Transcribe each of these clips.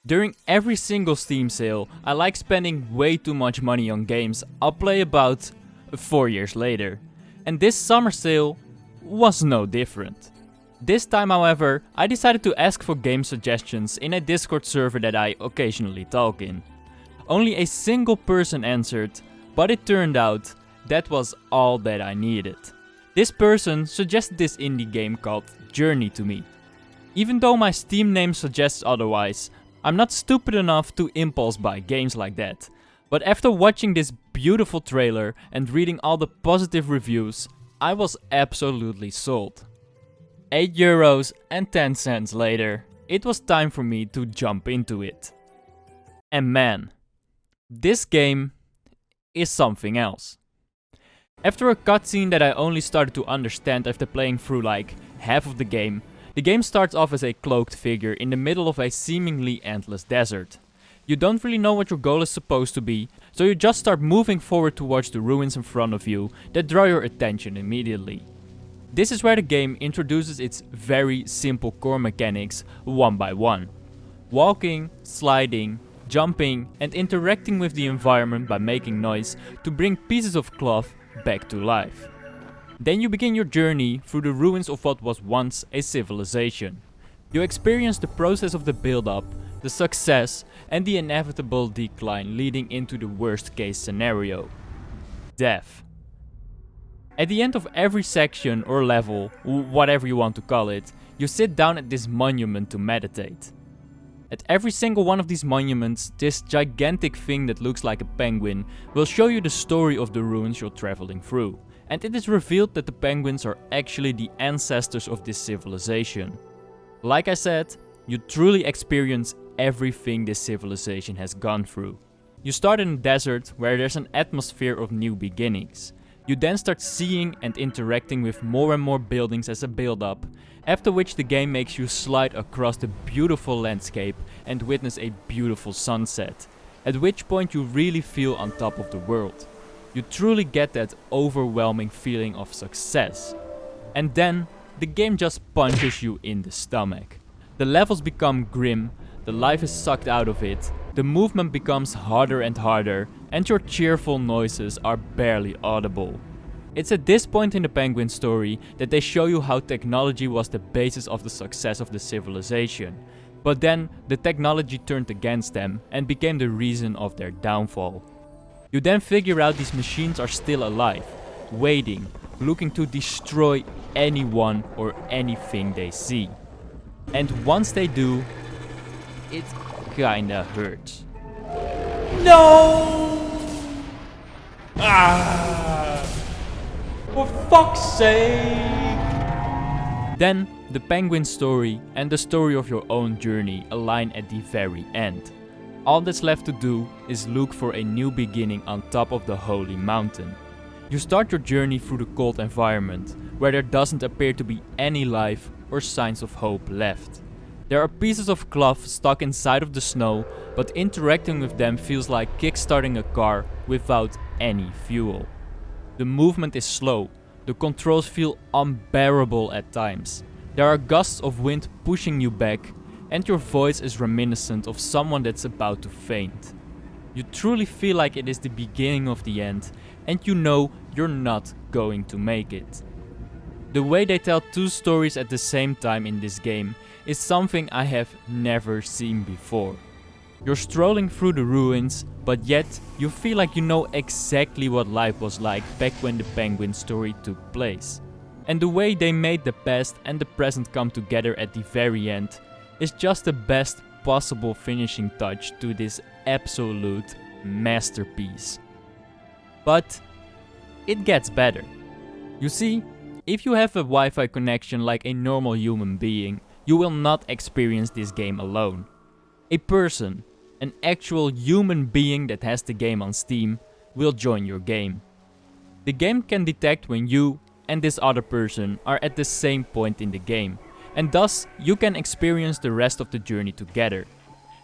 During every single Steam sale, I like spending way too much money on games I'll play about 4 years later. And this summer sale was no different. This time, however, I decided to ask for game suggestions in a Discord server that I occasionally talk in. Only a single person answered, but it turned out that was all that I needed. This person suggested this indie game called Journey to me. Even though my Steam name suggests otherwise, I'm not stupid enough to impulse buy games like that. But after watching this beautiful trailer and reading all the positive reviews, I was absolutely sold. €8 and 10 cents later, it was time for me to jump into it. And man, this game is something else. After a cutscene that I only started to understand after playing through like half of the game starts off as a cloaked figure in the middle of a seemingly endless desert. You don't really know what your goal is supposed to be, so you just start moving forward towards the ruins in front of you that draw your attention immediately. This is where the game introduces its very simple core mechanics one by one. Walking, sliding, jumping and interacting with the environment by making noise to bring pieces of cloth back to life. Then you begin your journey through the ruins of what was once a civilization. You experience the process of the build-up, the success and the inevitable decline leading into the worst case scenario. Death. At the end of every section or level, whatever you want to call it, you sit down at this monument to meditate. At every single one of these monuments, this gigantic thing that looks like a penguin will show you the story of the ruins you're traveling through. And it is revealed that the penguins are actually the ancestors of this civilization. Like I said, you truly experience everything this civilization has gone through. You start in a desert where there's an atmosphere of new beginnings. You then start seeing and interacting with more and more buildings as a build-up, after which the game makes you slide across the beautiful landscape and witness a beautiful sunset, at which point you really feel on top of the world. You truly get that overwhelming feeling of success. And then, the game just punches you in the stomach. The levels become grim, the life is sucked out of it, the movement becomes harder and harder, and your cheerful noises are barely audible. It's at this point in the Penguin story that they show you how technology was the basis of the success of the civilization. But then, the technology turned against them and became the reason of their downfall. You then figure out these machines are still alive, waiting, looking to destroy anyone or anything they see. And once they do, it kinda hurts. No! For fuck's sake! Then, the penguin story and the story of your own journey align at the very end. All that's left to do is look for a new beginning on top of the holy mountain. You start your journey through the cold environment, where there doesn't appear to be any life or signs of hope left. There are pieces of cloth stuck inside of the snow, but interacting with them feels like kickstarting a car without any fuel. The movement is slow, the controls feel unbearable at times. There are gusts of wind pushing you back, and your voice is reminiscent of someone that's about to faint. You truly feel like it is the beginning of the end, and you know you're not going to make it. The way they tell two stories at the same time in this game is something I have never seen before. You're strolling through the ruins, but yet you feel like you know exactly what life was like back when the Penguin story took place. And the way they made the past and the present come together at the very end is just the best possible finishing touch to this absolute masterpiece. But it gets better. You see, if you have a Wi-Fi connection like a normal human being, you will not experience this game alone. A person, an actual human being that has the game on Steam, will join your game. The game can detect when you and this other person are at the same point in the game, and thus you can experience the rest of the journey together.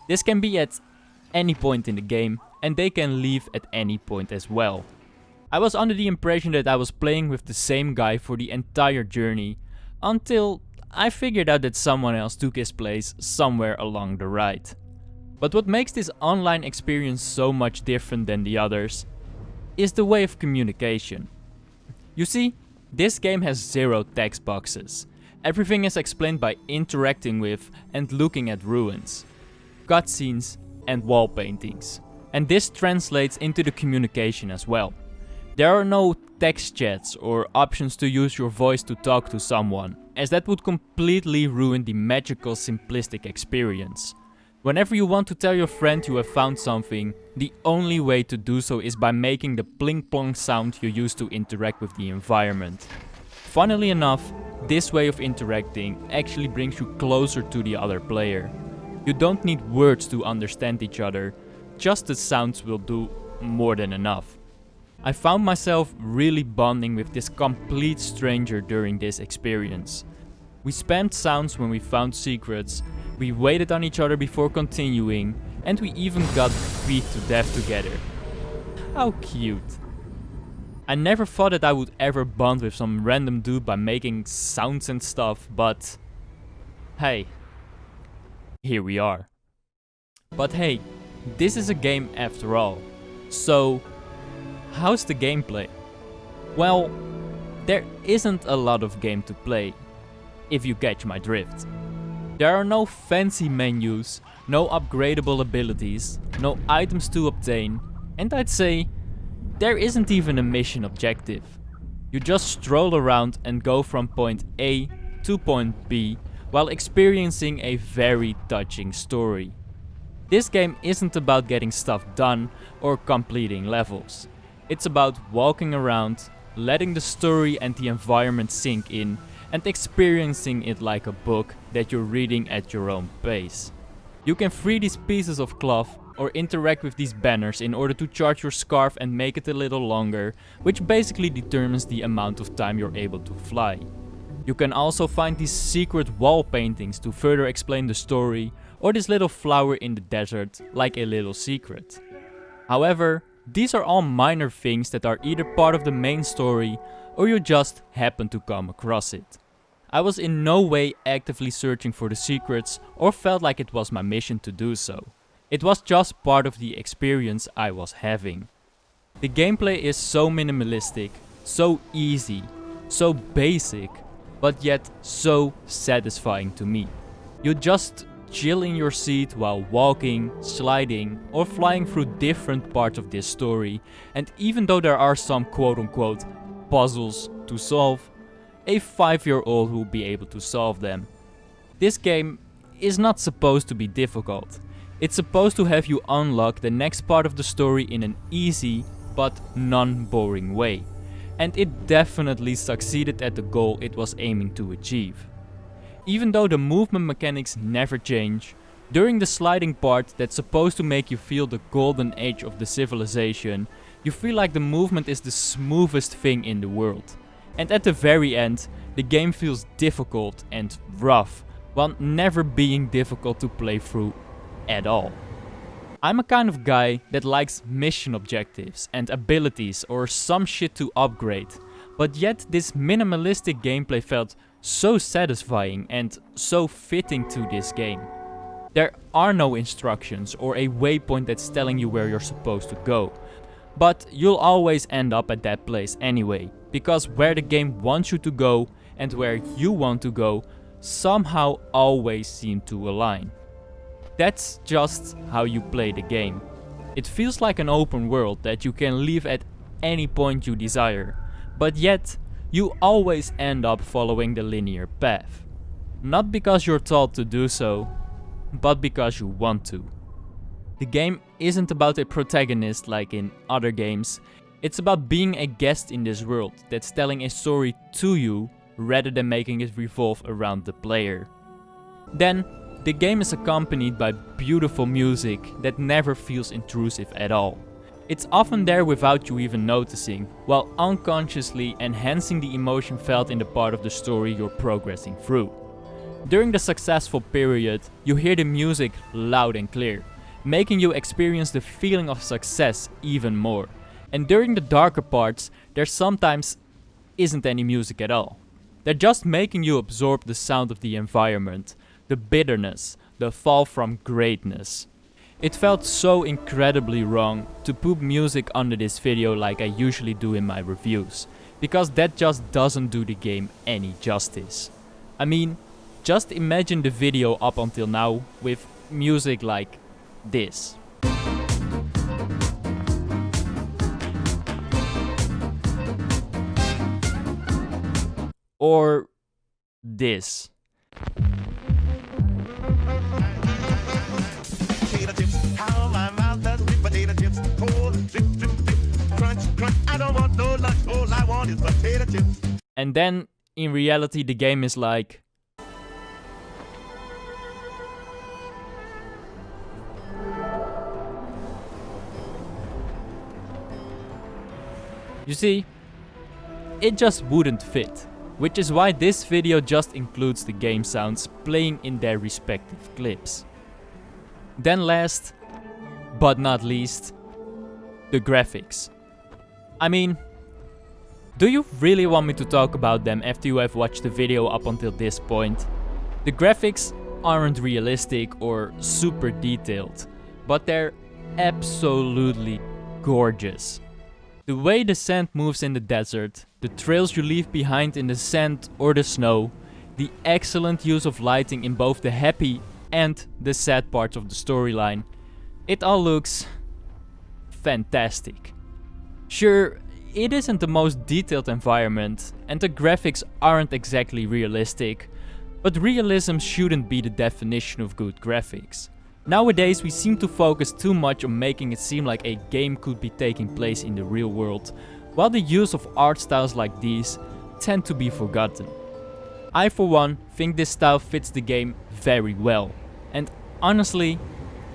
This can be at any point in the game, and they can leave at any point as well. I was under the impression that I was playing with the same guy for the entire journey, until I figured out that someone else took his place somewhere along the ride. But what makes this online experience so much different than the others is the way of communication. You see, this game has 0 text boxes. Everything is explained by interacting with and looking at ruins, cutscenes and wall paintings. And this translates into the communication as well. There are no text chats or options to use your voice to talk to someone, as that would completely ruin the magical simplistic experience. Whenever you want to tell your friend you have found something, the only way to do so is by making the pling plong sound you use to interact with the environment. Funnily enough, this way of interacting actually brings you closer to the other player. You don't need words to understand each other, just the sounds will do more than enough. I found myself really bonding with this complete stranger during this experience. We spammed sounds when we found secrets, we waited on each other before continuing, and we even got beat to death together. How cute. I never thought that I would ever bond with some random dude by making sounds and stuff, but hey, here we are. But hey, this is a game after all, so how's the gameplay? Well, there isn't a lot of game to play, if you catch my drift. There are no fancy menus, no upgradable abilities, no items to obtain, and I'd say there isn't even a mission objective. You just stroll around and go from point A to point B while experiencing a very touching story. This game isn't about getting stuff done or completing levels. It's about walking around, letting the story and the environment sink in, and experiencing it like a book that you're reading at your own pace. You can free these pieces of cloth or interact with these banners in order to charge your scarf and make it a little longer, which basically determines the amount of time you're able to fly. You can also find these secret wall paintings to further explain the story, or this little flower in the desert like a little secret. However, these are all minor things that are either part of the main story or you just happen to come across it. I was in no way actively searching for the secrets or felt like it was my mission to do so. It was just part of the experience I was having. The gameplay is so minimalistic, so easy, so basic, but yet so satisfying to me. You just chill in your seat while walking, sliding, or flying through different parts of this story, and even though there are some quote-unquote puzzles to solve, a 5-year-old will be able to solve them. This game is not supposed to be difficult. It's supposed to have you unlock the next part of the story in an easy but non-boring way. And it definitely succeeded at the goal it was aiming to achieve. Even though the movement mechanics never change, during the sliding part that's supposed to make you feel the golden age of the civilization, you feel like the movement is the smoothest thing in the world. And at the very end, the game feels difficult and rough, while never being difficult to play through at all. I'm a kind of guy that likes mission objectives and abilities or some shit to upgrade, but yet this minimalistic gameplay felt so satisfying and so fitting to this game. There are no instructions or a waypoint that's telling you where you're supposed to go, but you'll always end up at that place anyway, because where the game wants you to go and where you want to go somehow always seem to align. That's just how you play the game. It feels like an open world that you can leave at any point you desire, but yet you always end up following the linear path. Not because you're told to do so, but because you want to. The game isn't about a protagonist like in other games, it's about being a guest in this world that's telling a story to you rather than making it revolve around the player. Then, the game is accompanied by beautiful music that never feels intrusive at all. It's often there without you even noticing, while unconsciously enhancing the emotion felt in the part of the story you're progressing through. During the successful period, you hear the music loud and clear, making you experience the feeling of success even more. And during the darker parts, there sometimes isn't any music at all. They're just making you absorb the sound of the environment, the bitterness, the fall from greatness. It felt so incredibly wrong to put music under this video like I usually do in my reviews, because that just doesn't do the game any justice. I mean, just imagine the video up until now with music like this. Or this. Potato chips, how my mouth does with potato chips. Cold, drip, drip, drip, crunch, crunch. I don't want no lunch, all I want is potato chips. And then, in reality, the game is like... You see, it just wouldn't fit, which is why this video just includes the game sounds playing in their respective clips. Then last, but not least, the graphics. I mean, do you really want me to talk about them after you have watched the video up until this point? The graphics aren't realistic or super detailed, but they're absolutely gorgeous. The way the sand moves in the desert, the trails you leave behind in the sand or the snow, the excellent use of lighting in both the happy and the sad parts of the storyline, it all looks fantastic. Sure, it isn't the most detailed environment and the graphics aren't exactly realistic, but realism shouldn't be the definition of good graphics. Nowadays we seem to focus too much on making it seem like a game could be taking place in the real world, while the use of art styles like these tend to be forgotten. I for one think this style fits the game very well, and honestly,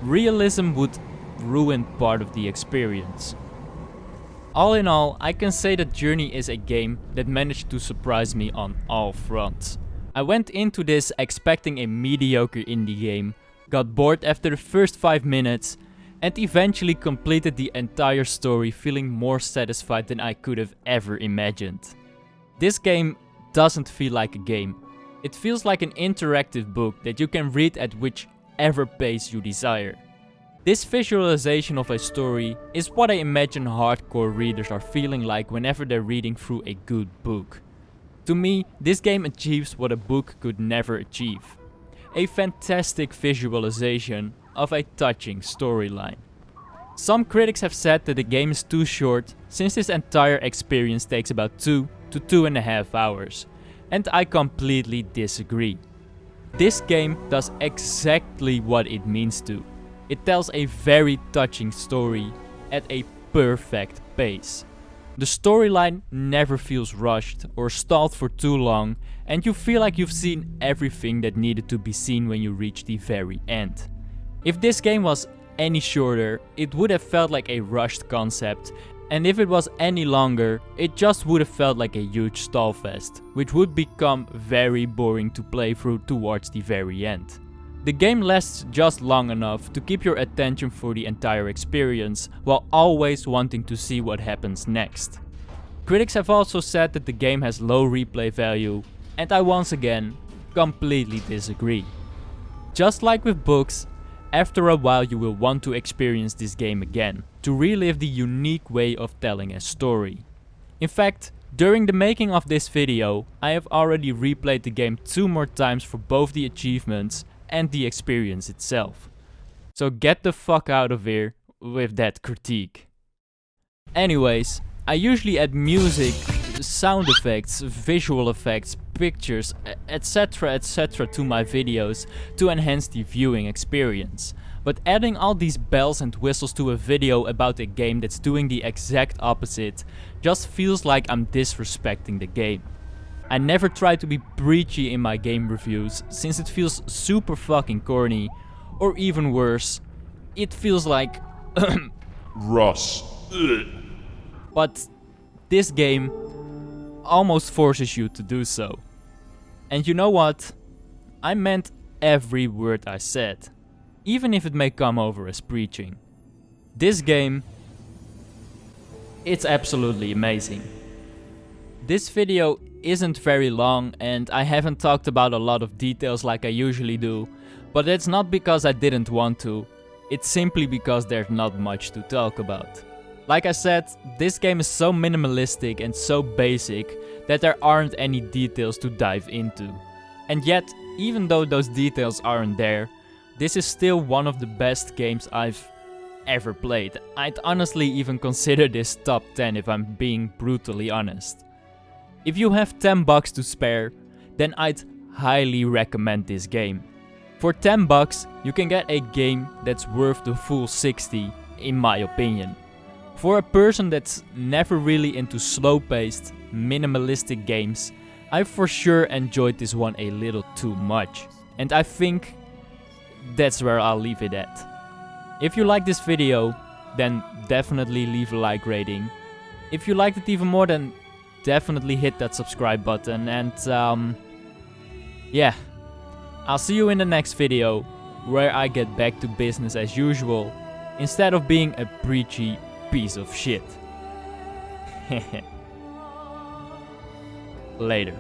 realism would ruin part of the experience. All in all, I can say that Journey is a game that managed to surprise me on all fronts. I went into this expecting a mediocre indie game, got bored after the first 5 minutes, and eventually completed the entire story feeling more satisfied than I could have ever imagined. This game doesn't feel like a game. It feels like an interactive book that you can read at whichever pace you desire. This visualization of a story is what I imagine hardcore readers are feeling like whenever they're reading through a good book. To me, this game achieves what a book could never achieve. A fantastic visualization of a touching storyline. Some critics have said that the game is too short since this entire experience takes about 2 to 2.5 hours, and I completely disagree. This game does exactly what it means to. It tells a very touching story at a perfect pace. The storyline never feels rushed or stalled for too long, and you feel like you've seen everything that needed to be seen when you reach the very end. If this game was any shorter, it would have felt like a rushed concept, and if it was any longer, it just would have felt like a huge stallfest, which would become very boring to play through towards the very end. The game lasts just long enough to keep your attention for the entire experience, while always wanting to see what happens next. Critics have also said that the game has low replay value, and I once again completely disagree. Just like with books, after a while you will want to experience this game again, to relive the unique way of telling a story. In fact, during the making of this video, I have already replayed the game 2 more times for both the achievements and the experience itself. So get the fuck out of here with that critique. Anyways, I usually add music, sound effects, visual effects, pictures, etc to my videos to enhance the viewing experience. But adding all these bells and whistles to a video about a game that's doing the exact opposite just feels like I'm disrespecting the game. I never try to be preachy in my game reviews, since it feels super fucking corny, or even worse, it feels like Russ. But this game almost forces you to do so. And you know what? I meant every word I said, even if it may come over as preaching. This game, it's absolutely amazing. This video isn't very long and I haven't talked about a lot of details like I usually do, but it's not because I didn't want to. It's simply because there's not much to talk about. Like I said, this game is so minimalistic and so basic that there aren't any details to dive into. And yet, even though those details aren't there, this is still one of the best games I've ever played. I'd honestly even consider this top 10 if I'm being brutally honest. If you have $10 to spare, then I'd highly recommend this game. For $10 you can get a game that's worth the full 60 in my opinion. For a person that's never really into slow-paced, minimalistic games, I for sure enjoyed this one a little too much. And I think that's where I'll leave it at. If you like this video, then definitely leave a like rating. If you liked it even more, then definitely hit that subscribe button. And yeah, I'll see you in the next video, where I get back to business as usual, instead of being a preachy piece of shit. Later.